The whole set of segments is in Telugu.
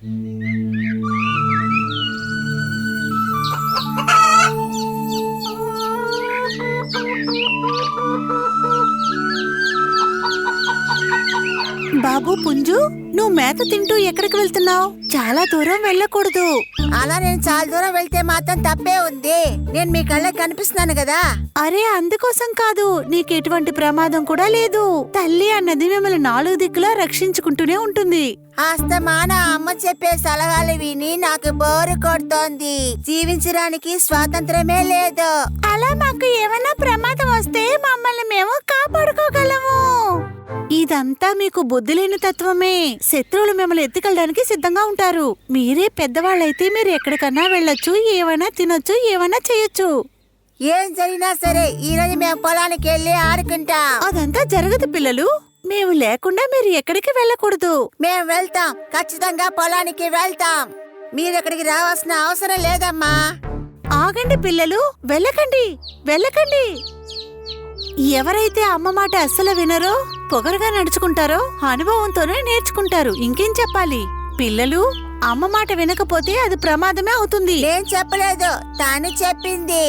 బాబు పుంజు, నువ్వు మేత తింటూ ఎక్కడికి వెళ్తున్నావు? చాలా దూరం వెళ్ళకూడదు. అలా నేను చాలా దూరం వెళ్తే మాత్రం తప్పే ఉంది. నేను మీ కళ్ళకి కనిపిస్తున్నాను కదా. అరే, అందుకోసం కాదు, నీకు ఎటువంటి ప్రమాదం కూడా లేదు. తల్లి అన్నది మిమ్మల్ని 4 దిక్కులా రక్షించుకుంటూనే ఉంటుంది. అస్తమాన అమ్మ చెప్పే సలహాలు విని నాకు బోరు కొడుతోంది. జీవించడానికి స్వాతంత్రమే లేదు. అలా మాకు ఏమైనా ప్రమాదం వస్తే మమ్మల్ని మేము కాపాడుకోగలము. ఇదంతా మీకు బుద్ధి లేని తత్వమే. శత్రువులు మిమ్మల్ని ఎత్తుకెళ్ళడానికి సిద్ధంగా ఉంటారు. మీరే పెద్దవాళ్ళైతే మీరు ఎక్కడికన్నా వెళ్ళొచ్చు, ఏమైనా తినొచ్చు, ఏమైనా చేయొచ్చు. ఏం జరిగినా సరే ఈ రోజు మేము పొలానికి వెళ్ళి ఆడుకుంటాం. అదంతా జరగదు పిల్లలు. మేము లేకుండా మీరు ఎక్కడికి వెళ్ళకూడదు. మేము వెళ్తాం, ఖచ్చితంగా పొలానికి వెళ్తాం. మీరు ఎక్కడికి రావాల్సిన అవసరం లేదమ్మా. ఆగండి పిల్లలు, వెళ్ళకండి, వెళ్ళకండి. ఎవరైతే అమ్మ మాట అస్సలు వినరో, పొగరుగా నడుచుకుంటారో అనుభవంతోనే నేర్చుకుంటారు. ఇంకేం చెప్పాలి? పిల్లలు, అమ్మ మాట వినకపోతే అది ప్రమాదమే అవుతుంది. నేను చెప్పలేదు, తాను చెప్పింది.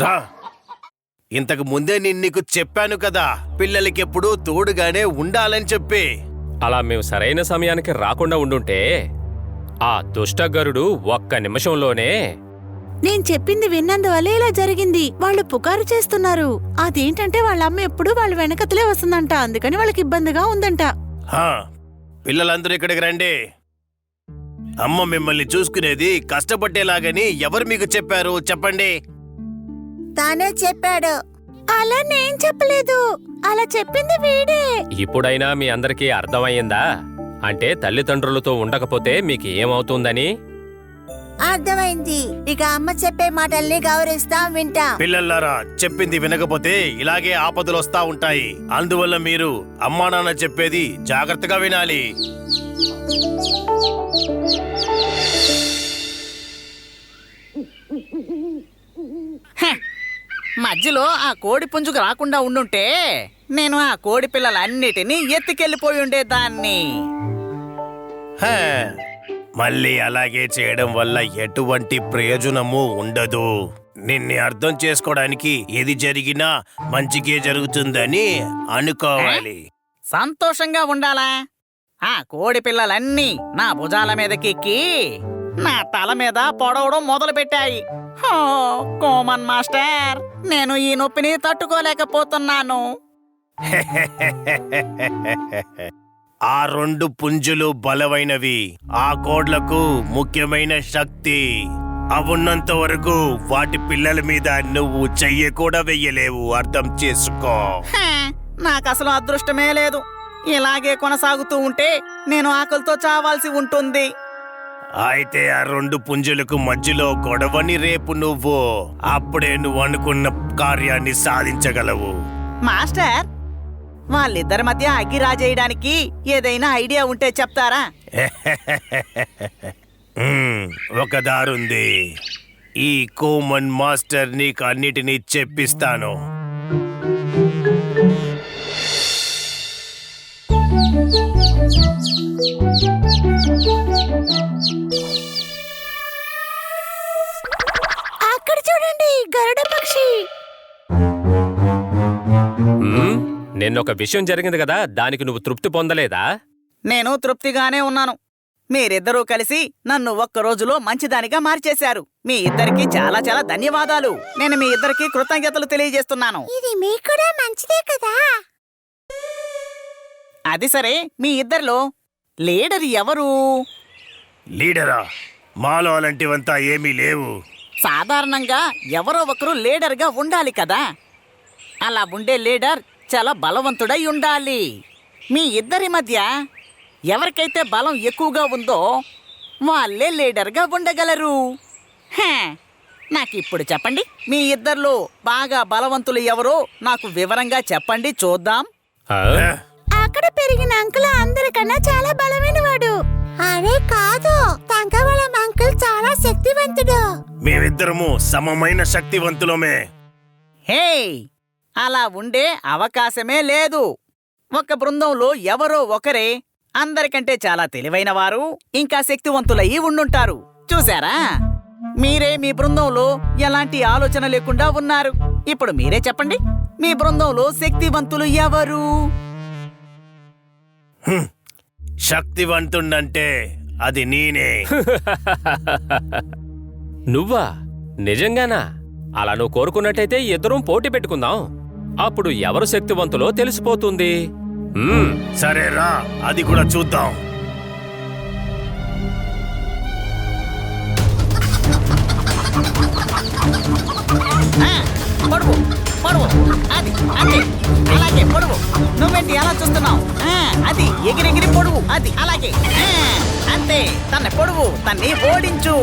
రా, ఇంతకు ముందే నేను నీకు చెప్పాను కదా, పిల్లలకెప్పుడు తోడుగానే ఉండాలని చెప్పి. అలా మేము సరైన సమయానికి రాకుండా ఉండుంటే ఆ దుష్టగరుడు ఒక్క నిమిషంలోనే. నేను చెప్పింది విన్నందువల్ల ఇలా జరిగింది. వాళ్ళు పుకారు చేస్తున్నారు. అదేంటంటే వాళ్ళ అమ్మ ఎప్పుడు వాళ్ళ వెనకతలే వస్తుందంట. అందుకని వాళ్ళకి ఇబ్బందిగా ఉందంట. హా, పిల్లలందరూ ఇక్కడికి రండి. అమ్మ మిమ్మల్ని చూసుకునేది కష్టపడేలాగని ఎవరు మీకు చెప్పారు చెప్పండి? తానే చెప్పాడు. అలా నేను చెప్పలేదు, అలా చెప్పింది వీడే. ఇప్పుడైనా మీ అందరికీ అర్థమయ్యిందా? అంటే తల్లిదండ్రులతో ఉండకపోతే మీకు ఏమవుతుందని. అర్థమైంది. ఇక అమ్మ చెప్పే మాటల్ని గౌరవిస్తాం, వింటాం. పిల్లలారా, చెప్పింది వినకపోతే ఇలాగే ఆపదలు వస్తా ఉంటాయి. అందువల్ల మీరు అమ్మా నాన్న చెప్పేది జాగ్రత్తగా వినాలి. మధ్యలో ఆ కోడి పుంజుకు రాకుండా ఉండుంటే నేను ఆ కోడి పిల్లలన్నిటినీ ఎత్తుకెళ్ళిపోయి ఉండేదాన్ని. హే, మళ్ళీ అలాగే చేయడం వల్ల ఎటువంటి ప్రయోజనము ఉండదు. నిన్ను అర్థం చేసుకోవడానికి ఏది జరిగినా మంచికే జరుగుతుందని అనుకోవాలి. సంతోషంగా ఉండాలా? ఆ కోడి పిల్లలన్నీ నా భుజాల మీదకెక్కి నా తల మీద పొడవడం మొదలుపెట్టాయి. కోమన్ మాస్టర్, నేను ఈ నొప్పిని తట్టుకోలేకపోతున్నాను. ఆ 2 పుంజులు బలమైనవి. ఆ కోడ్లకు ముఖ్యమైన శక్తి. అవున్నంత వరకు వాటి పిల్లల మీద నువ్వు చెయ్యి కూడా వెయ్యలేవు. అర్థం చేసుకో. నాకు అసలు అదృష్టమే లేదు. ఇలాగే కొనసాగుతూ ఉంటే నేను ఆకలితో చావాల్సి ఉంటుంది. అయితే ఆ 2 పుంజులకు మధ్యలో గొడవని రేపు నువ్వు. అప్పుడే నువ్వు అనుకున్న కార్యాన్ని సాధించగలవు. మాస్టర్, వాళ్ళిద్దరి మధ్య అగ్గి రాజేయడానికి ఏదైనా ఐడియా ఉంటే చెప్తారా? ఒక దారుంది. ఈ కోమన్ మాస్టర్ నీకు అన్నిటినీ చెప్పిస్తాను. అక్కడ చూడండి, గరుడ పక్షి. నిన్నొక విషయం జరిగింది కదా, దానికి నువ్వు తృప్తి పొందలేదా? నేను తృప్తిగానే ఉన్నాను. మీరిద్దరూ కలిసి నన్ను ఒక్క రోజులో మంచిదానిగా మార్చేశారు. మీ ఇద్దరికి చాలా చాలా ధన్యవాదాలు. నేను మీ ఇద్దరికి కృతజ్ఞతలు తెలియజేస్తున్నాను. ఇది మీకు కూడా మంచిదే కదా. అది సరే, మీ ఇద్దరిలో లీడర్ ఎవరు? లీడరా? మాలో అలాంటివంతా ఏమీ లేవు. సాధారణంగా ఎవరో ఒకరు లీడర్గా ఉండాలి కదా. అలా ఉండే లీడర్ చాలా బలవంతుడై ఉండాలి. మీ ఇద్దరి మధ్య ఎవరికైతే బలం ఎక్కువగా ఉందో వాళ్ళే లీడర్గా ఉండగలరు. నాకిప్పుడు చెప్పండి, మీ ఇద్దర్లో బాగా బలవంతులు ఎవరో నాకు వివరంగా చెప్పండి చూద్దాం. ఆ? అక్కడ పెరిగిన అంకుల్ అందరికన్నా చాలా బలమైన వాడు. అరే కాదు, తంగవలం అంకుల్ చాలా శక్తివంతుడు. మేమిద్దరము సమమైన శక్తివంతులమే. హే, అలా ఉండే అవకాశమే లేదు. ఒక బృందంలో ఎవరో ఒకరే అందరికంటే చాలా తెలివైనవారు, ఇంకా శక్తివంతులయ్యి ఉండుంటారు. చూసారా, మీరే మీ బృందంలో ఎలాంటి ఆలోచన లేకుండా ఉన్నారు. ఇప్పుడు మీరే చెప్పండి, మీ బృందంలో శక్తివంతులు ఎవరు? శక్తివంతుండంటే అది నేనే. నువ్వా? నిజంగానా? అలా నువ్వు కోరుకున్నట్టయితే ఇద్దరం పోటీ పెట్టుకుందాం. అప్పుడు ఎవరు శక్తివంతులో తెలిసిపోతుంది. సరేరా, అది కూడా చూద్దాం. ఆ, పొడువు పొడువు, అది అది అలాగే పొడువు. నువ్వేంటి అలా చూస్తున్నావు? అది ఎగిరెగిరి పొడువు, అది అలాగే. అంతే, తన పొడువు, తన్ని ఓడించు.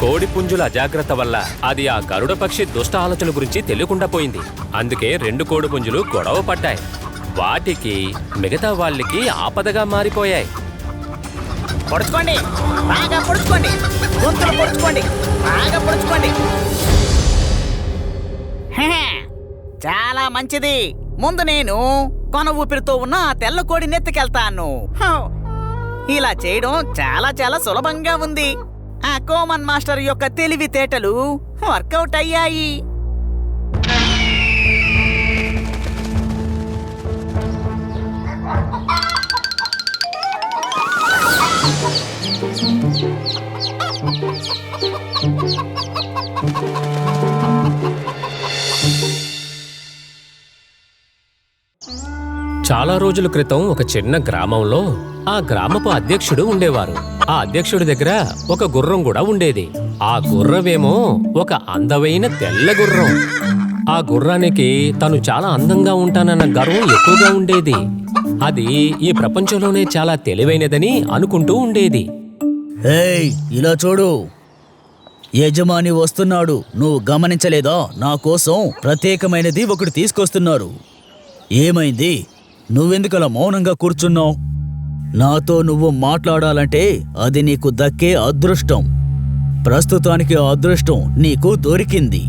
కోడిపుంజుల అజాగ్రత్త వల్ల అది ఆ గరుడ పక్షి దుష్ట ఆలోచన గురించి తెలియకుండా పోయింది. అందుకే 2 కోడిపుంజులు గొడవ పడ్డాయి. వాటికి మిగతా వాళ్ళకి ఆపదగా మారిపోయాయి. పొడుచుకోండి, బాగా పొడుచుకోండి, గొంతులు పొడుచుకోండి, బాగా పొడుచుకోండి. హెహె, చాలా మంచిది. ముందు నేను కొన ఊపిరితో ఉన్న ఆ తెల్ల కోడిని ఎత్తుకెళ్తాను. ఇలా చేయడం చాలా చాలా సులభంగా ఉంది. ఆ కోమన్ మాస్టర్ యొక్క తెలివితేటలు వర్కౌట్ అయ్యాయి. చాలా రోజుల క్రితం ఒక చిన్న గ్రామంలో ఆ గ్రామపు అధ్యక్షుడు ఉండేవారు. ఆ అధ్యక్షుడి దగ్గర ఒక గుర్రం కూడా ఉండేది. ఆ గుర్రమేమో ఒక అందమైన తెల్ల గుర్రం. ఆ గుర్రానికి తను చాలా అందంగా ఉంటానన్న గర్వం ఎక్కువగా ఉండేది. అది ఈ ప్రపంచంలోనే చాలా తెలివైనదని అనుకుంటూ ఉండేది. ఏయ్, ఇలా చూడు, యజమాని వస్తున్నాడు. నువ్వు గమనించలేదా? నా కోసం ప్రత్యేకమైనది ఒకటి తీసుకొస్తున్నారు. ఏమైంది? నువ్వెందుకలా మౌనంగా కూర్చున్నావు? నాతో నువ్వు మాట్లాడాలంటే అది నీకు దక్కే అదృష్టం. ప్రస్తుతానికి ఆ అదృష్టం నీకు దొరికింది.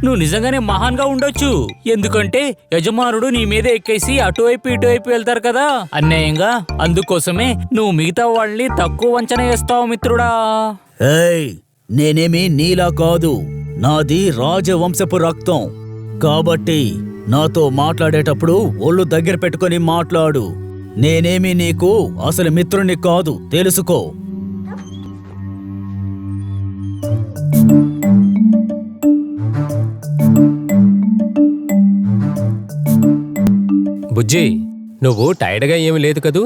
నువ్వు నిజంగానే మహాన్గా ఉండొచ్చు. ఎందుకంటే యజమానుడు నీ మీద ఎక్కేసి అటువైపు ఇటువైపు వెళ్తారు కదా అన్యాయంగా. అందుకోసమే నువ్వు మిగతా వాళ్ళని తక్కువ అంచనా వేస్తావు మిత్రుడా. ఏయ్, నేనేమి నీలా కాదు. నాది రాజవంశపు రక్తం. కాబట్టి నాతో మాట్లాడేటప్పుడు ఒళ్ళు దగ్గర పెట్టుకొని మాట్లాడు. నేనేమి నీకు అసలు మిత్రుని కాదు, తెలుసుకో. బుజ్జి, నువ్వు టైర్డ్గా ఏమి లేదు కదూ?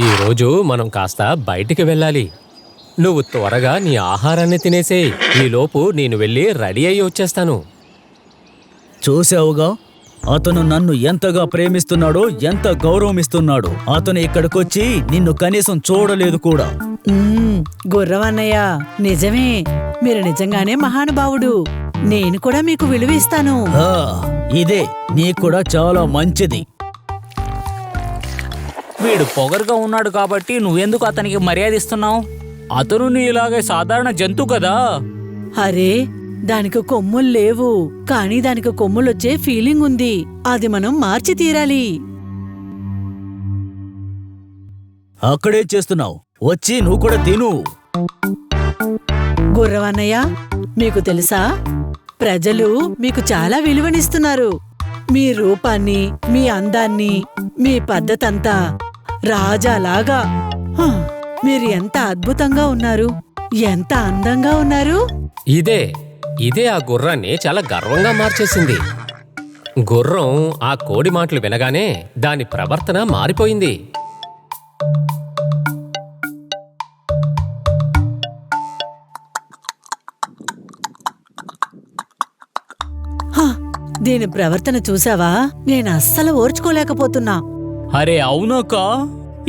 ఈరోజు మనం కాస్త బయటికి వెళ్ళాలి. నువ్వు త్వరగా నీ ఆహారాన్ని తినేసేయ్. ఈలోపు నేను వెళ్ళి రెడీ అయ్యి వచ్చేస్తాను. చూసావుగా, అతను నన్ను ఎంతగా ప్రేమిస్తున్నాడో, ఎంత గౌరవమిస్తున్నాడో. అతను ఇక్కడికొచ్చి నిన్ను కనీసం చూడలేదు కూడా. గుర్రవన్నయ్య, నిజమే, మీరు నిజంగానే మహానుభావుడు. నేను కూడా మీకు విలువ ఇస్తాను. ఆ, ఇదే నీకు కూడా చాలా మంచిది. వీడు పొగరుగా ఉన్నాడు కాబట్టి నువ్వెందుకు అతనికి మర్యాద ఇస్తున్నావు? అతను నీలాగే సాధారణ జంతువు కదా. అరే, దానికి కొమ్ములు లేవు, కానీ దానికి కొమ్ములొచ్చే ఫీలింగ్ ఉంది. అది మనం మార్చి తీరాలి. అక్కడే చేస్తున్నావు, వచ్చి నువ్వు కూడా తిను. గుర్రవన్నయ్య, మీకు తెలుసా, ప్రజలు మీకు చాలా విలువనిస్తున్నారు. మీ రూపాన్ని, మీ అందాన్ని, మీ పద్ధతంతా రాజాలాగా. హ, మీరు ఎంత అద్భుతంగా ఉన్నారు, ఎంత అందంగా ఉన్నారు. ఇదే ఆ గుర్రాన్ని చాలా గర్వంగా మార్చేసింది. గుర్రం ఆ కోడి మాటలు వినగానే దాని ప్రవర్తన మారిపోయింది. దీని ప్రవర్తన చూసావా? నేను అస్సలు ఓర్చుకోలేకపోతున్నా. అరే అవునక్క,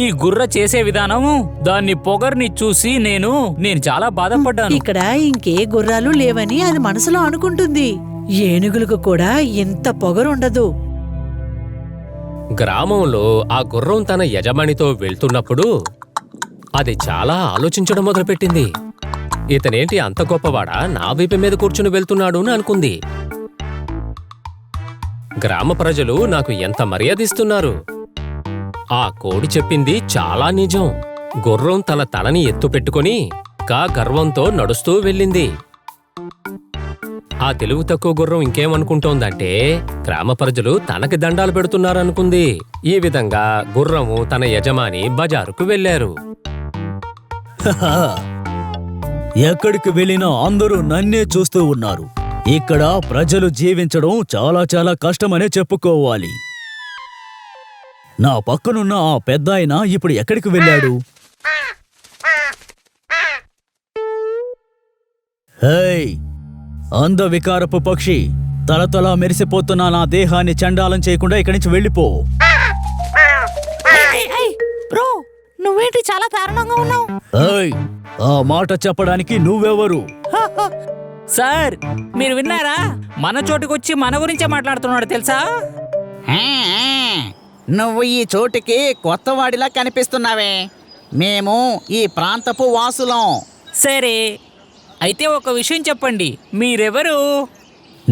ఈ గుర్ర చేసే విధానము దాన్ని పొగర్ని చూసి నేను చాలా బాధపడ్డాను. ఇక్కడ ఇంకే గుర్రాలు లేవని అది మనసులో అనుకుంటుంది. ఏనుగులకు కూడా ఇంత పొగరుండదు. గ్రామంలో ఆ గుర్రం తన యజమానితో వెళ్తున్నప్పుడు అది చాలా ఆలోచించడం మొదలుపెట్టింది. ఇతనేంటి అంత గొప్పవాడా, నా వీపు మీద కూర్చుని వెళ్తున్నాడు అని అనుకుంది. గ్రామ ప్రజలు నాకు ఎంత మర్యాదిస్తున్నారు. ఆ కోడి చెప్పింది చాలా నిజం. గుర్రం తన తలని ఎత్తు పెట్టుకుని గర్వంతో నడుస్తూ వెళ్ళింది. ఆ తెలివి తక్కువ గుర్రం ఇంకేమనుకుంటోందంటే గ్రామ ప్రజలు తనకి దండాలు పెడుతున్నారనుకుంది. ఈ విధంగా గుర్రము తన యజమాని బజారుకు వెళ్లారు. ఎక్కడికి వెళ్ళినా అందరూ నన్నే చూస్తూ ఉన్నారు. ఇక్కడ ప్రజలు జీవించడం చాలా చాలా కష్టమనే చెప్పుకోవాలి. నా పక్కనున్న ఆ పెద్దాయన ఇప్పుడు ఎక్కడికి వెళ్ళాడు? హేయ్, అందవికారపు పక్షి, తలతలా మెరిసిపోతున్న నా దేహాన్ని చండాలం చేయకుండా ఇక్కడి నుంచి వెళ్ళిపో. బ్రో, నువ్వేంటి చాలా దారుణంగా ఉన్నావు? ఏయ్, ఆ మాట చెప్పడానికి నువ్వెవరు? సార్, మీరు విన్నారా? మన చోటుకొచ్చి మన గురించే మాట్లాడుతున్నాడు తెలుసా? ఆ, నువ్వు ఈ చోటికి కొత్తవాడిలా కనిపిస్తున్నావే. మేము ఈ ప్రాంతపు వాసులం. సరే, అయితే ఒక విషయం చెప్పండి, మీరెవరు?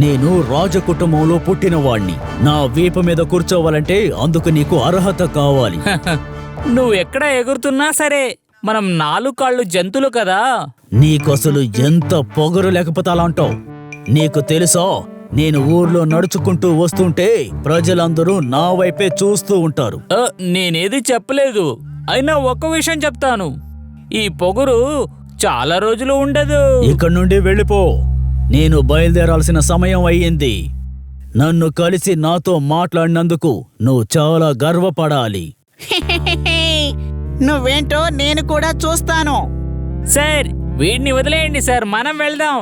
నేను రాజకుటుంబంలో పుట్టినవాణ్ణి. నా వీపు మీద కూర్చోవాలంటే అందుకు నీకు అర్హత కావాలి. నువ్వు ఎక్కడ ఎగురుతున్నా సరే, మనం 4 కాళ్ళు జంతువులు కదా. నీకసలు ఎంత పొగరు లేకపోతే అలా అంటావు? నీకు తెలుసా, నేను ఊర్లో నడుచుకుంటూ వస్తుంటే ప్రజలందరూ నా వైపే చూస్తూ ఉంటారు. నేనేది చెప్పలేదు. అయినా ఒక్క విషయం చెప్తాను, ఈ పొగరు చాలా రోజులు ఉండదు. ఇక్కడి నుండి వెళ్ళిపో. నేను బయలుదేరాల్సిన సమయం అయ్యింది. నన్ను కలిసి నాతో మాట్లాడినందుకు నువ్వు చాలా గర్వపడాలి. నువ్వేంటో నేను కూడా చూస్తాను. సార్, వీడిని వదిలేయండి సార్, మనం వెళ్దాం.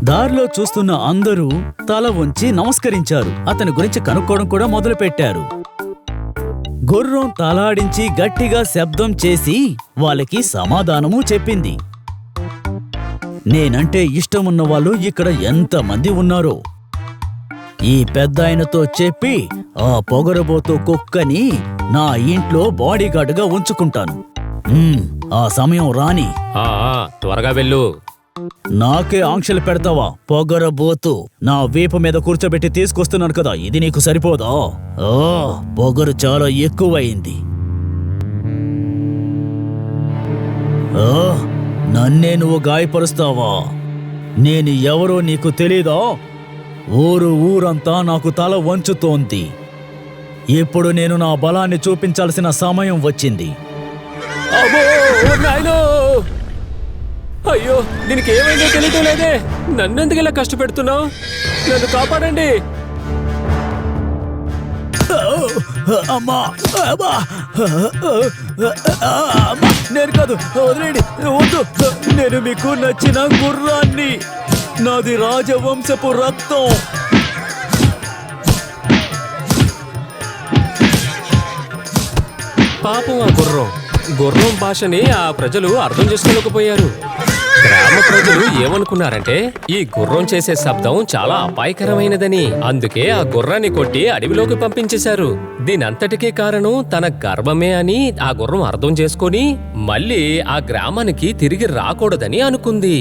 దారిలో చూస్తున్న అందరూ తల వంచి నమస్కరించారు. అతని గురించి కనుక్కోవడం కూడా మొదలుపెట్టారు. గుర్రం తలాడించి గట్టిగా శబ్దం చేసి వాళ్ళకి సమాధానము చెప్పింది. నేనంటే ఇష్టమున్న వాళ్ళు ఇక్కడ ఎంతమంది ఉన్నారో. ఈ పెద్దాయనతో చెప్పి ఆ పొగరబోతు కుక్కని నా ఇంట్లో బాడీగార్డుగా ఉంచుకుంటాను. ఆ సమయం రాని. త్వరగా వెళ్ళు. నాకే ఆంక్షలు పెడతావా పొగరబోతు? నా వీపు మీద కూర్చోబెట్టి తీసుకొస్తున్నాను కదా, ఇది నీకు సరిపోదా? పొగరు చాలా ఎక్కువైంది. నన్నే నువ్వు గాయపరుస్తావా? నేను ఎవరో నీకు తెలీదా? ఊరంతా నాకు తల వంచుతోంది. ఇప్పుడు నేను నా బలాన్ని చూపించాల్సిన సమయం వచ్చింది. అయ్యో, దీనికి ఏమైందో తెలియటం లేదే. నన్నెందుకు ఇలా కష్టపెడుతున్నావు? నన్ను కాపాడండి. అమ్మా, నేను కాదు, వదిలేండి, వద్దు. నేను మీకు నచ్చిన గుర్రాన్ని. నాది రాజవంశపు రక్తం. పాపం ఆ గుర్రం భాషని ఆ ప్రజలు అర్థం చేసుకోలేకపోయారు. గ్రామ ప్రజలు ఏమనుకున్నారంటే ఈ గుర్రం చేసే శబ్దం చాలా అపాయకరమైనదని. అందుకే ఆ గుర్రాన్ని కొట్టి అడవిలోకి పంపించేశారు. దీనంతటికీ కారణం తన గర్వమే అని ఆ గుర్రం అర్థం చేసుకొని మళ్ళీ ఆ గ్రామానికి తిరిగి రాకూడదని అనుకుంది.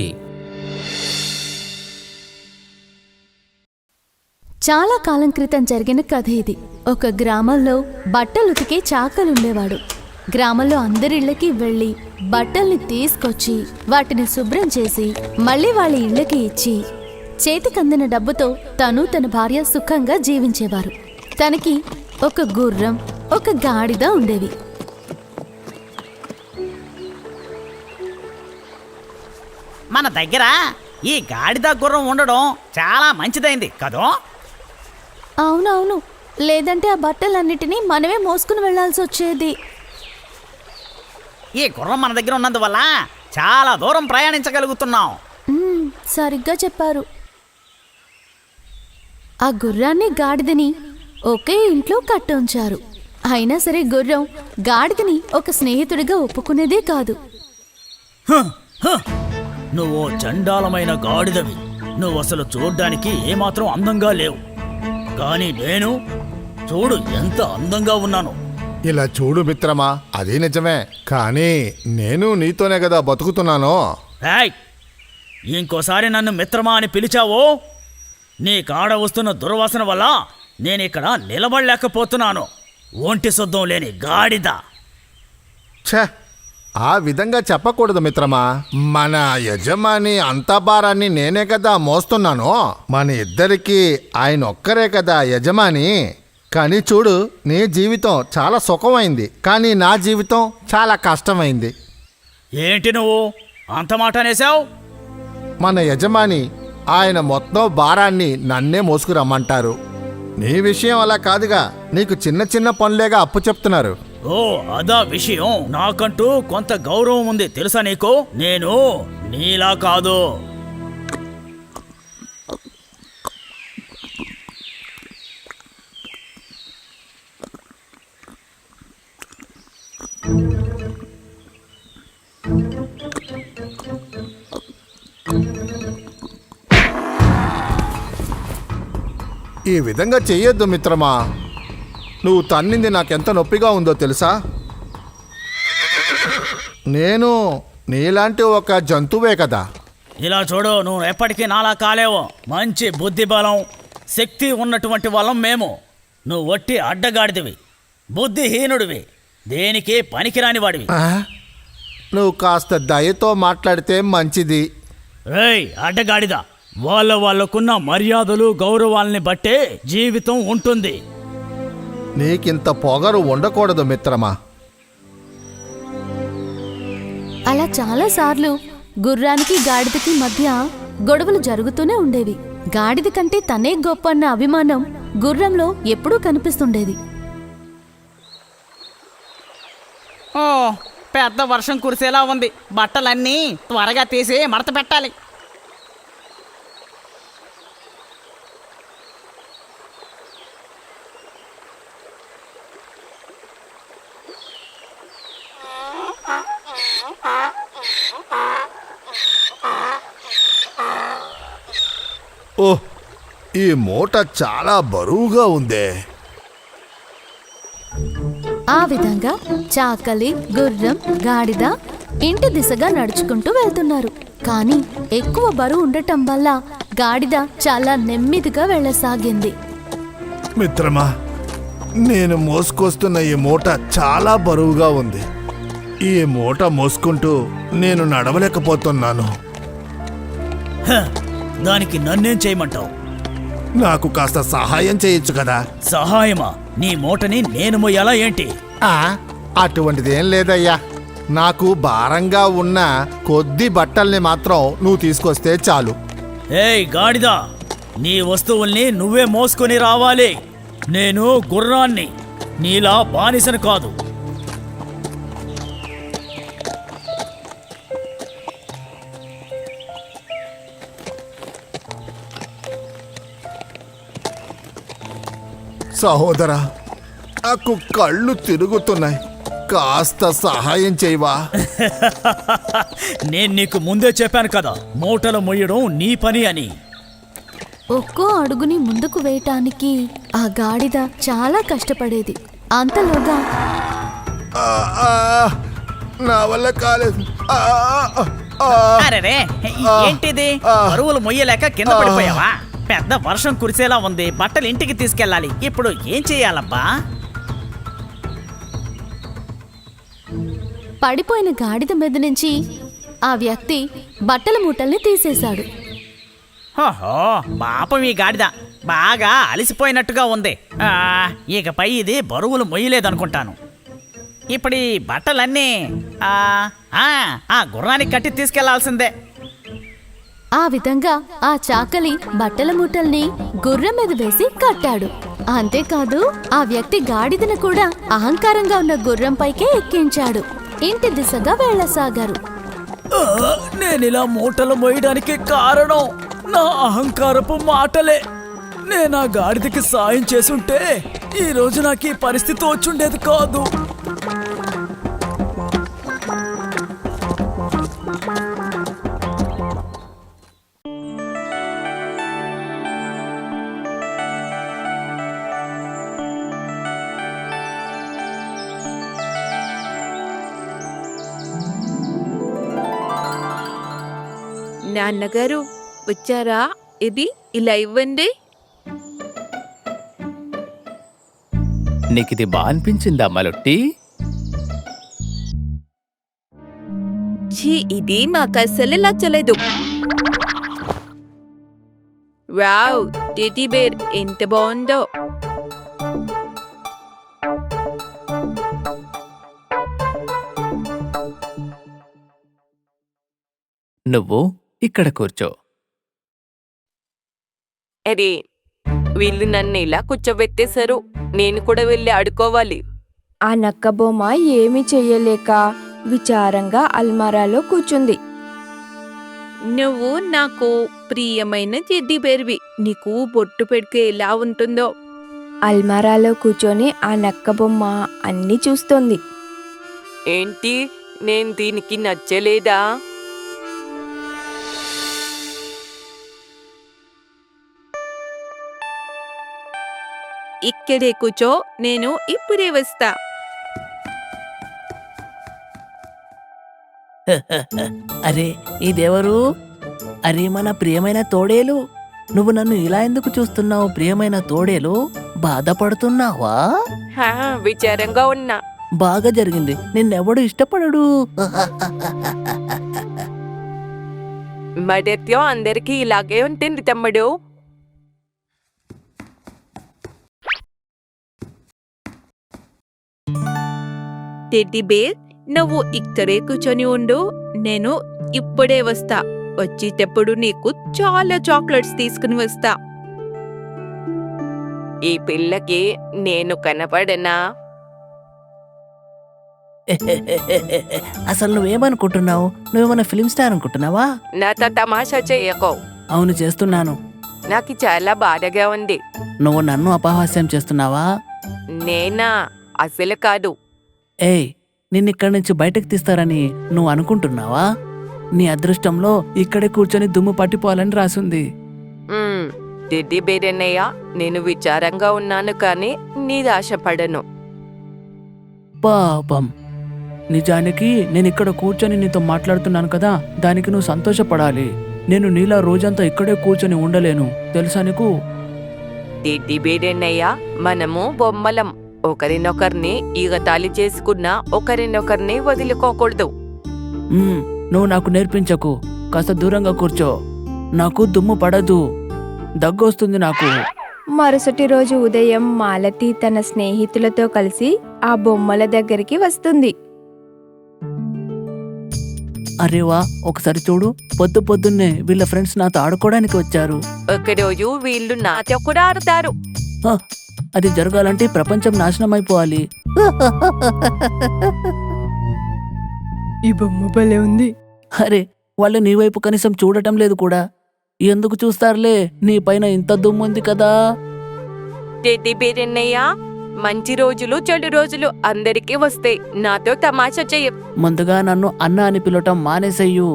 చాలా కాలం క్రితం జరిగిన కథ ఇది. ఒక గ్రామంలో బట్టలుతికే చాకలుండేవాడు. గ్రామంలో అందరిళ్ళకి వెళ్ళి బట్టల్ని తీసుకొచ్చి వాటిని శుభ్రం చేసి మళ్ళీ వాళ్ళ ఇళ్ళకి ఇచ్చి చేతికందిన డబ్బుతో తను తన భార్య సుఖంగా జీవించేవారు. తనకి ఒక గుర్రం, ఒక గాడిద ఉండేవి. మన దగ్గర ఈ గాడిద గుర్రం ఉండడం చాలా మంచిదైంది కదో. అవునవును, లేదంటే ఆ బట్టలన్నిటినీ మనమే మోసుకుని వెళ్లాల్సి వచ్చేది. ఈ గుర్రం మన దగ్గర ఉన్నందువల్ల చాలా దూరం ప్రయాణించగలుగుతున్నాం. సరిగ్గా చెప్పారు. ఆ గుర్రాన్ని గాడిదని ఒకే ఇంట్లో కట్టుంచారు. అయినా సరే గుర్రం గాడిదని ఒక స్నేహితుడిగా ఒప్పుకునేదే కాదు. నువ్వు చండాలమైన గాడిదవి. నువ్వు అసలు చూడ్డానికి ఏమాత్రం అందంగా లేవు. కానీ నేను చూడు ఎంత అందంగా ఉన్నాను. ఇలా చూడు మిత్రమా, అది నిజమే. కానీ నేను నీతోనే కదా బతుకుతున్నాను. ఏయ్, ఇంకోసారి నన్ను మిత్రమా అని పిలిచావో నీ కాడ వస్తున్న దుర్వాసన వల్ల నేనిక్కడ నిలబడలేకపోతున్నాను. ఒంటి శుద్ధం లేని గాడిద. ఛే, ఆ విధంగా చెప్పకూడదు మిత్రమా. మన యజమాని అంత భారాన్ని నేనే కదా మోస్తున్నాను. మన ఇద్దరికి ఆయన ఒక్కరే కదా యజమాని. కానీ చూడు, నీ జీవితం చాలా సుఖమైంది, కానీ నా జీవితం చాలా కష్టమైంది. ఏంటి నువ్వు అంత మాట అనేసావు? మన యజమాని ఆయన మొత్తం భారాన్ని నన్నే మోసుకురమ్మంటారు. నీ విషయం అలా కాదుగా, నీకు చిన్న చిన్న పనులేగా అప్పు చెప్తున్నారు. ఓ అదా విషయం. నాకంటూ కొంత గౌరవం ఉంది తెలుసా నీకు? నేను నీలా కాదు. ఈ విధంగా చెయ్యొద్దు మిత్రమా. నువ్వు తన్నింది నాకెంత నొప్పిగా ఉందో తెలుసా? నేను నీలాంటి ఒక జంతువే కదా. ఇలా చూడు, నువ్వు ఎప్పటికీ నాలా కాలేవు. మంచి బుద్ధి బలం శక్తి ఉన్నటువంటి వాళ్ళం మేము. నువ్వు ఒట్టి అడ్డగాడిదివి, బుద్ధిహీనుడివి, దేనికి పనికిరాని వాడివి. నువ్వు కాస్త దయతో మాట్లాడితే మంచిది. రేయ్ అడ్డగాడిద, వాళ్ళకున్న మర్యాదలు గౌరవాల్ని బట్టే జీవితం ఉంటుంది. నీకింత పొగరు ఉండకూడదు మిత్రమా. అలా చాలాసార్లు గుర్రానికి గాడిదకి మధ్య గొడవలు జరుగుతూనే ఉండేవి. గాడిద కంటే తనే గొప్ప అన్న అభిమానం గుర్రంలో ఎప్పుడూ కనిపిస్తుండేది. ఓ, పెద్ద వర్షం కురిసేలా ఉంది. బట్టలన్నీ త్వరగా తీసి మడత పెట్టాలి. ఓహ్, ఈ మూట చాలా బరువుగా ఉందే. ఆ విధంగా చాకలి, గుర్రం, గాడిద ఇంటి దిశగా నడుచుకుంటూ వెళ్తున్నారు. కానీ ఎక్కువ బరువు ఉండటం వల్ల గాడిద చాలా నెమ్మదిగా వెళ్ళసాగింది. మిత్రమా, నేను మోసుకొస్తున్న ఈ మూట చాలా బరువుగా ఉంది. ఈ మూట మోసుకుంటూ నేను నడవలేకపోతున్నాను. దానికి నన్నేం చేయమంటావు? నాకు కాస్త సహాయం చేయొచ్చు కదా. సహాయమా? నీ మూటని నేను మొయ్యాలా ఏంటి? అటువంటిదేం లేదయ్యా. నాకు భారంగా ఉన్న కొద్ది బట్టల్ని మాత్రం నువ్వు తీసుకొస్తే చాలు. ఏయ్ గాడిదా, నీ వస్తువుల్ని నువ్వే మోసుకొని రావాలి. నేను గుర్రాన్ని, నీలా బానిసను కాదు. సహోదరా, నాకు కళ్ళు తిరుగుతున్నాయి, కాస్త సహాయం చేయవా? నేను నీకు ముందే చెప్పాను కదా, మూటలు మొయ్యడం నీ పని అని. ఒక్కో అడుగుని ముందుకు వేయటానికి ఆ గాడిద చాలా కష్టపడేది. అంతలోగా నా వల్ల కాలేదు. అరే, ఏంటిది? బరువులు మొయ్యలేక కింద పడిపోయావా? పెద్ద వర్షం కురిసేలా ఉంది. బట్టలు ఇంటికి తీసుకెళ్ళాలి. ఇప్పుడు ఏం చెయ్యాలబ్బా? పడిపోయిన గాడిద మీద నుంచి ఆ వ్యక్తి బట్టల మూటల్ని తీసేశాడు. ఓహో, పాపం ఈ గాడిద బాగా అలసిపోయినట్టుగా ఉంది. ఇకపై ఇది బరువులు మొయ్యలేదనుకుంటాను. ఇప్పుడు ఈ బట్టలన్నీ ఆ గుర్రానికి కట్టి తీసుకెళ్లాల్సిందే. ఆ విధంగా ఆ చాకలి బట్టల మూటల్ని గుర్రం మీద వేసి కట్టాడు. అంతేకాదు ఆ వ్యక్తి గాడిదను కూడా అహంకారంగా ఉన్న గుర్రంపైకే ఎక్కించాడు. ఇంటి దిశగా వెళ్ళసాగారు. నేనిలా మూటలు మోయడానికి కారణం నా అహంకారపు మాటలే. నేను ఆ గాడిదకి సాయం చేసుంటే ఈ రోజు నాకు ఈ పరిస్థితి వచ్చుండేది కాదు. నాన్నగారు వచ్చారా? ఇది ఇలా ఇవ్వండి. నీకిది బా అనిపించిందా మలొట్టి? ఛీ, ఇది మాకు అస్సలు నచ్చలేదు. వావ్, టెడ్డీ బేర్ ఎంత బాగుందో. నువ్వు ఇక్కడ కూర్చో. అరే, వీళ్ళు నన్ను ఇలా కూర్చోబెట్టేశారు. నేను కూడా వెళ్ళి ఆడుకోవాలి. ఆ నక్క బొమ్మ ఏమీ చెయ్యలేక విచారంగా అల్మారాలో కూర్చుంది. నువ్వు నాకు ప్రియమైన టెడ్డీ బేర్వి. నీకు బొట్టు పెడితే ఎలా ఉంటుందో. అల్మారాలో కూర్చొని ఆ నక్క బొమ్మ అన్నీ చూస్తోంది. ఏంటి, నేను దీనికి నచ్చలేదా? ఇక్కడే కూర్చో, నేను ఇప్పుడే వస్తా. అరే ఇదెవరు? అరే మన ప్రియమైన తోడేలు, నువ్వు నన్ను ఇలా ఎందుకు చూస్తున్నావు? ప్రియమైన తోడేలు, బాధపడుతున్నావా? విచారంగా ఉన్నా. బాగా జరిగింది, నిన్నెవడు ఇష్టపడడు. మడత్యం అందరికీ ఇలాగే ఉంటుంది తమ్ముడు. టెడ్డీ బేర్, నువ్వు ఇక్కడే కూర్చొని ఉండు. నేను ఇప్పుడే వస్తా. వచ్చేటప్పుడు నీకు చాలా చాక్లెట్స్ తీసుకుని వస్తా. ఈ పిల్లకి నేను కనపడనా? అసలు నువ్వేమనుకుంటున్నావు? నువ్వేమన్నా ఫిల్మ్ స్టార్ అనుకుంటున్నావా? నాతో తమాషా చేయకో. అవును చేస్తున్నాను. నాకు చాలా బాధగా ఉంది. నువ్వు నన్ను అపహాస్యం చేస్తున్నావా? నేనా? అసలు కాదు. ఏయ్, నిన్నిక్కడి నుంచి బయటకు తీస్తారని నువ్వు అనుకుంటున్నావా? నీ అదృష్టంలో ఇక్కడే కూర్చొని దుమ్ము పట్టిపోవాలని రాసుంది. టెడ్డీ బేర్ అన్నయ్య, నేను విచారంగా ఉన్నాను కానీ నీదాశపడను. పాపం, నిజానికి నేను ఇక్కడ కూర్చొని నీతో మాట్లాడుతున్నాను కదా, దానికి నువ్వు సంతోషపడాలి. నేను నీలా రోజంతా ఇక్కడే కూర్చొని ఉండలేను, తెలుసా నీకు? టెడ్డీ బేర్ అన్నయ్య, మనము బొమ్మలం. ఒకరినొకరిని ఈగతాళి చేసుకున్నా ఒకరినొకరిని వదులుకోకూడదు. నువ్వు నాకు నేర్పించకు, కాస్త దూరంగా కూర్చో. నాకు దుమ్ము పడదు, దగ్గొస్తుంది నాకు. మరుసటి రోజు ఉదయం మాలతి తన స్నేహితులతో కలిసి ఆ బొమ్మల దగ్గరికి వస్తుంది. అరేవా, ఒకసారి చూడు, పొద్దు పొద్దున్నే వీళ్ళ ఫ్రెండ్స్ నాతో ఆడుకోవడానికి వచ్చారు. ఒకరోజు వీళ్ళు నాతో కూడా ఆడతారు. అది జరగాలంటే ప్రపంచం నాశనం అయిపోవాలి. ఈ బొమ్మ భలే ఉంది. అరే, వాళ్ళు నీ వైపు కనీసం చూడటం లేదు కూడా. ఎందుకు చూస్తారులే, నీ పైన ఇంత దుమ్ముంది కదా. టెడ్డీ బేర్ అన్నయ్య, మంచి రోజులు చెడు రోజులు అందరికీ వస్తాయి. నాతో తమాషా చెయ్య. ముందుగా నన్ను అన్న అని పిలవటం మానేసెయ్యు.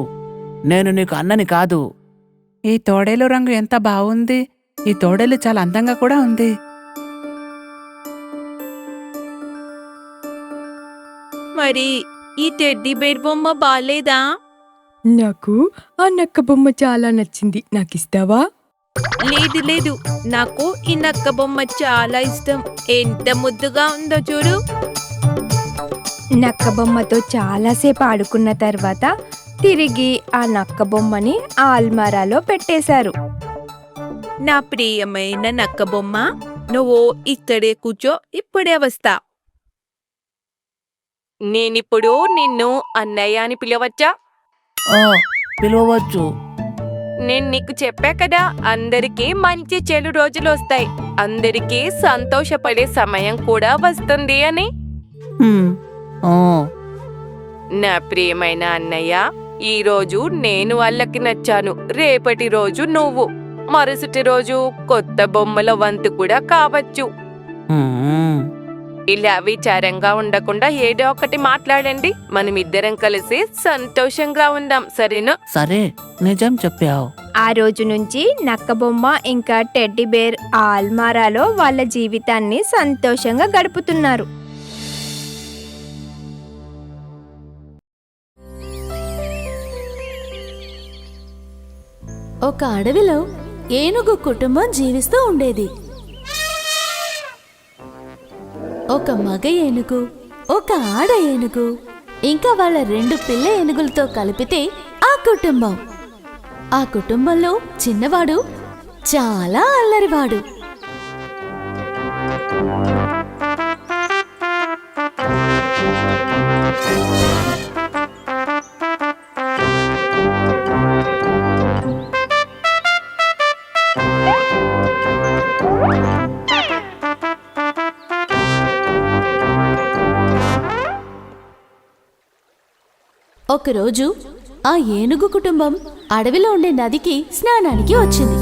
నేను నీకు అన్నని కాదు. ఈ తోడేలు రంగు ఎంత బాగుంది. ఈ తోడేలు చాలా అందంగా కూడా ఉంది. మరి ఈ టెడ్డీ బేర్ బొమ్మ బాలేదా? నాకు ఆ నక్క బొమ్మ చాలా నచ్చింది, నాకిస్తావా? లేదు లేదు, నాకు ఈ నక్క బొమ్మ చాలా ఇష్టం. ఎంత ముద్దుగా ఉందో చూడు. నక్క బొమ్మతో చాలాసేపు ఆడుకున్న తర్వాత తిరిగి ఆ నక్క బొమ్మని ఆ అల్మారాలో పెట్టేశారు. నా ప్రియమైన నక్క బొమ్మ, నువ్వు ఇక్కడే కూర్చో, ఇప్పుడే వస్తా. నేనిప్పుడు నిన్ను అన్నయ్య అని పిలవచ్చా? పిలవచ్చు. నేను నీకు చెప్పా కదా, అందరికీ మంచి చెడు రోజులు వస్తాయి, అందరికీ సంతోషపడే సమయం కూడా వస్తుంది అని. నా ప్రియమైన అన్నయ్య, ఈ రోజు నేను వాళ్ళకి నచ్చాను, రేపటి రోజు నువ్వు, మరుసటి రోజు కొత్త బొమ్మల వంతు కూడా కావచ్చు. మ్మ్. ఇలా విచారంగా ఉండకుండా ఏదో ఒకటి మాట్లాడండి. మనమిద్దరం కలిసి సంతోషంగా ఉందాం, సరేనా? సరే, నిజం చెప్పావు. ఆ రోజు నుంచి నక్కబొమ్మ ఇంకా టెడ్డీ బేర్ ఆ అల్మారాలో వాళ్ళ జీవితాన్ని సంతోషంగా గడుపుతున్నారు. ఒక అడవిలో ఏనుగు కుటుంబం జీవిస్తూ ఉండేది. ఒక మగ ఏనుగు, ఒక ఆడ ఏనుగు, ఇంకా వాళ్ళ 2 పిల్ల ఏనుగులతో కలిపితే ఆ కుటుంబం. ఆ కుటుంబంలో చిన్నవాడు చాలా అల్లరివాడు. ఒకరోజు ఆ ఏనుగు కుటుంబం అడవిలో ఉండే నదికి స్నానానికి వచ్చింది.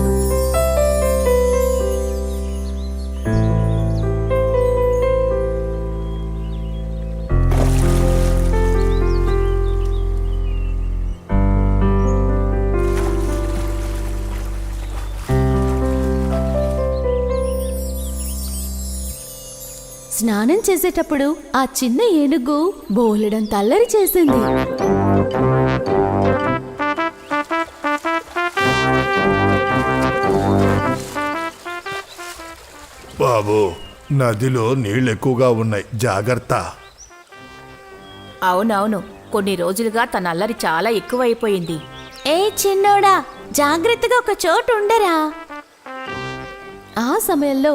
స్నానం చేసేటప్పుడు ఆ చిన్న ఏనుగు బోలెడంత అల్లరి చేసింది. బాబు, నదిలో నీళ్ళు ఎక్కువగా ఉన్నాయి, జాగ్రత్త. అవునవును, కొన్ని రోజులుగా తన అల్లరి చాలా ఎక్కువైపోయింది. ఏ చిన్నోడా, జాగ్రత్తగా ఒక చోటు ఉండరా. ఆ సమయంలో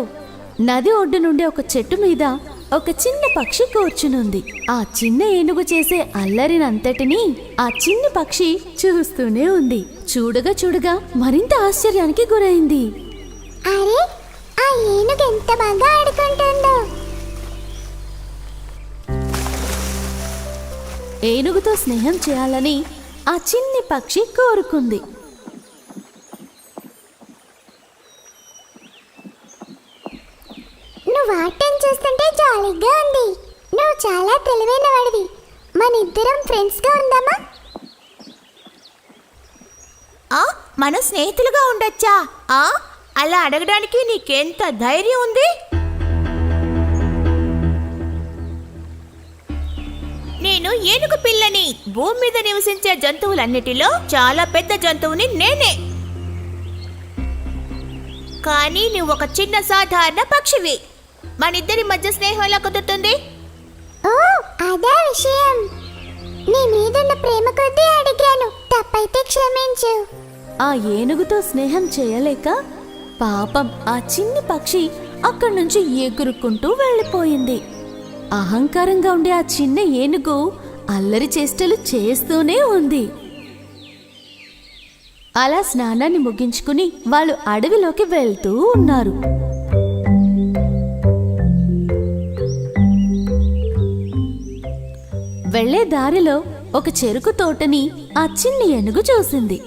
నది ఒడ్డు నుండి ఒక చెట్టు మీద ఒక చిన్న పక్షి కూర్చునుంది. ఆ చిన్న ఏనుగు చేసే అల్లరినంతటినీ ఆ చిన్ని పక్షి చూస్తూనే ఉంది. చూడగా చూడగా మరింత ఆశ్చర్యానికి గురైంది. అరే, ఆ ఏనుగు ఎంత బాగా ఆడుకుంటుందో. ఏనుగుతో స్నేహం చేయాలని ఆ చిన్ని పక్షి కోరుకుంది. నువ్వు ఆటం చూస్తుంటే జాలీగా ఉంది. నువ్వు చాలా తెలివైన వాడివి. మన ఇద్దరం ఫ్రెండ్స్ గా ఉందామా? మన స్నేహితులుగా ఉండొచ్చా? అలా అడగడానికి నీకెంత ధైర్యం ఉంది? నేను ఏనుగు పిల్లని. భూమి మీద నివసించే జంతువులన్నిటిలో చాలా పెద్ద జంతువుని నేనే. కానీ నువ్వు ఒక చిన్న సాధారణ పక్షివి. మనిద్దరి మధ్య స్నేహం ఎలా కుదురుతుంది? ఓ, అదే విషయం. నీ మీదున్న ప్రేమ కొద్దీ అడిగాను. తప్పైతే క్షమించు. ఆ ఏనుగుతో స్నేహం చేయలేక పాపం ఆ చిన్ని పక్షి అక్కడి నుంచి ఎగురుకుంటూ వెళ్ళిపోయింది. అహంకారంగా ఉండే ఆ చిన్న ఏనుగు అల్లరి చేష్టలు చేస్తూనే ఉంది. అలా స్నానాన్ని ముగించుకుని వాళ్ళు అడవిలోకి వెళ్తూ ఉన్నారు. వెళ్లే దారిలో ఒక చెరుకు తోటని ఆ చిన్ని ఏనుగు చూసింది.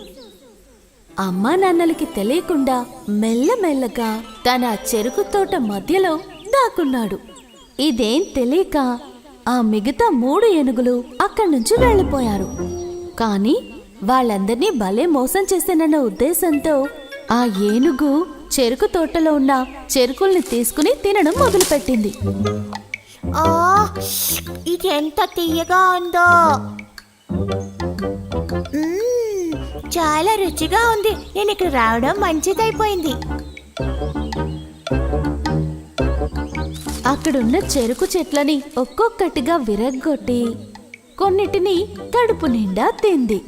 అమ్మా నాన్నలకి తెలియకుండా మెల్లమెల్లగా తన చెరుకు తోట మధ్యలో దాక్కున్నాడు. ఇదేం తెలియక ఆ మిగతా 3 ఏనుగులు అక్కడి నుంచి వెళ్ళిపోయారు. కానీ వాళ్ళందర్నీ భలే మోసం చేసేనన్న ఉద్దేశంతో ఆ ఏనుగు చెరుకు తోటలో ఉన్న చెరుకుల్ని తీసుకుని తినడం మొదలుపెట్టింది. ఇది ఎంత తీయగా ఉందో. చాలా రుచిగా ఉంది. నేను ఇక్కడ రావడం మంచిదైపోయింది. అక్కడున్న చెరుకు చెట్లని ఒక్కొక్కటిగా విరగ్గొట్టి కొన్నిటిని కడుపు నిండా తింది.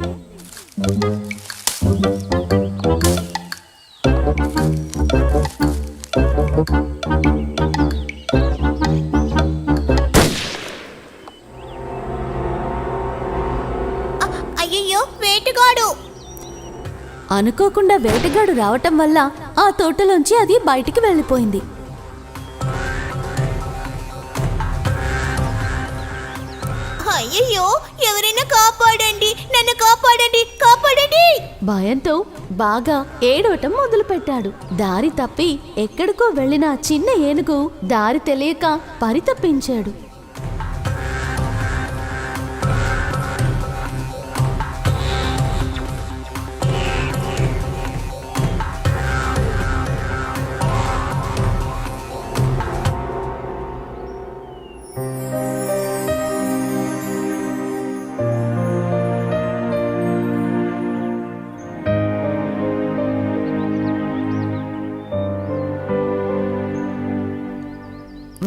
అయ్యయ్యో, వేటగాడు! అనుకోకుండా వేటగాడు రావటం వల్ల ఆ తోటలోంచి అది బయటికి వెళ్ళిపోయింది. అయ్యయ్యో, ఎవరైనా కాపాడండి, నన్ను కాపాడండి, కాపాడండి. భయంతో బాగా ఏడవటం మొదలుపెట్టాడు. దారి తప్పి ఎక్కడికో వెళ్ళిన ఆ చిన్న ఏనుగు దారి తెలియక పరితపించాడు.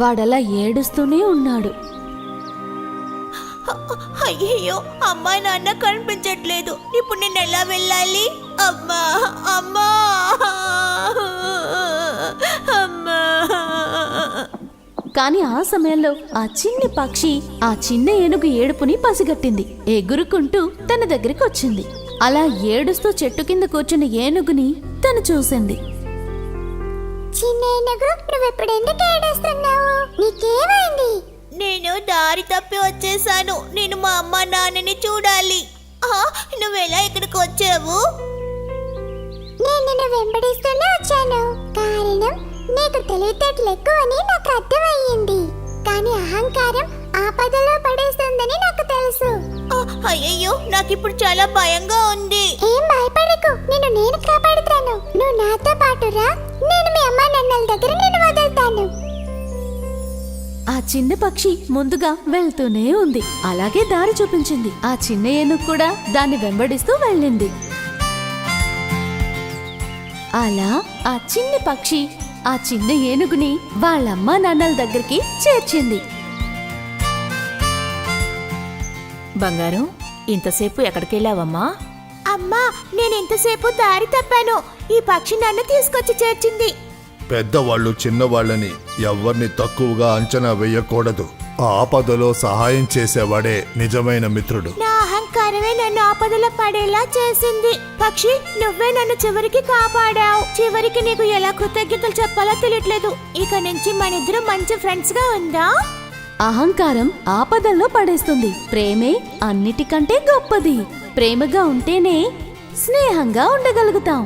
వాడలా ఏడుస్తూనే ఉన్నాడు. అయ్యయ్యో, అమ్మా నాన్న కనిపించట్లేదు. ఇప్పుడు నేను ఎలా వెళ్ళాలి? అమ్మా, అమ్మా, అమ్మా. కాని ఆ సమయంలో ఆ చిన్ని పక్షి ఆ చిన్న ఏనుగు ఏడుపుని పసిగట్టింది. ఎగురుకుంటూ తన దగ్గరికి వచ్చింది. అలా ఏడుస్తూ చెట్టు కింద కూర్చున్న ఏనుగుని తను చూసింది. చిన్న ఏనుగు, నువ్వెప్పుడు ఎందుకు ఏడుస్తున్నావు? నీకేమైంది? నేను దారి తప్పి వచ్చేసాను. నేను మా అమ్మ నాన్నని చూడాలి. నువ్వెలా ఇక్కడికి వచ్చావు? నేను నిన్ను వెంబడిస్తూనే వచ్చాను. కారణం నీకు తెలివితేటలు ఎక్కువని నాకు అర్థమయ్యింది. కానీ అహంకారం ఆపదలో పడేస్తుందని నాకు తెలుసు. అయ్యయ్యో, నాకిప్పుడు చాలా భయంగా ఉంది. ఏం భయపడకు, నేను కాపాడుతాను. నువ్వు నాతో పాటు రా. నేను మీ అమ్మ నాన్నల దగ్గర నిన్ను వదులుతాను. ఆ చిన్న పక్షి ముందుగా వెళ్తూనే ఉంది. అలాగే దారి చూపించింది. ఆ చిన్న ఏనుగు కూడా దాన్ని వెంబడిస్తూ వెళ్ళింది. అలా ఆ చిన్ని పక్షి ఆ చిన్న ఏనుగుని వాళ్ళమ్మ నాన్నల దగ్గరికి చేర్చింది. బంగారం, ఇంతసేపు ఎక్కడికెళ్ళావమ్మా? అమ్మా, నేను ఇంతసేపు దారి తప్పాను. ఈ పక్షి నన్ను తీసుకొచ్చి చేర్చింది. పెద్దవాళ్ళు చిన్నవాళ్ళని ఎవరిని తక్కువగా అంచనా వేయకూడదు. ఆపదలో సహాయం చేసేవాడే నిజమైన మిత్రుడు. నా అహంకారమే నన్ను ఆపదలో పడేలా చేసింది. పక్షి, నువ్వే నన్ను చివరికి కాపాడావు. చివరికి నీకు ఎలా కృతజ్ఞతలు చెప్పాలో తెలియట్లేదు. ఇక నుంచి మనిద్దరం మంచి ఫ్రెండ్స్ గా ఉందా? అహంకారం ఆపదల్లో పడేస్తుంది. ప్రేమే అన్నిటికంటే గొప్పది. ప్రేమగా ఉంటేనే స్నేహంగా ఉండగలుగుతాం.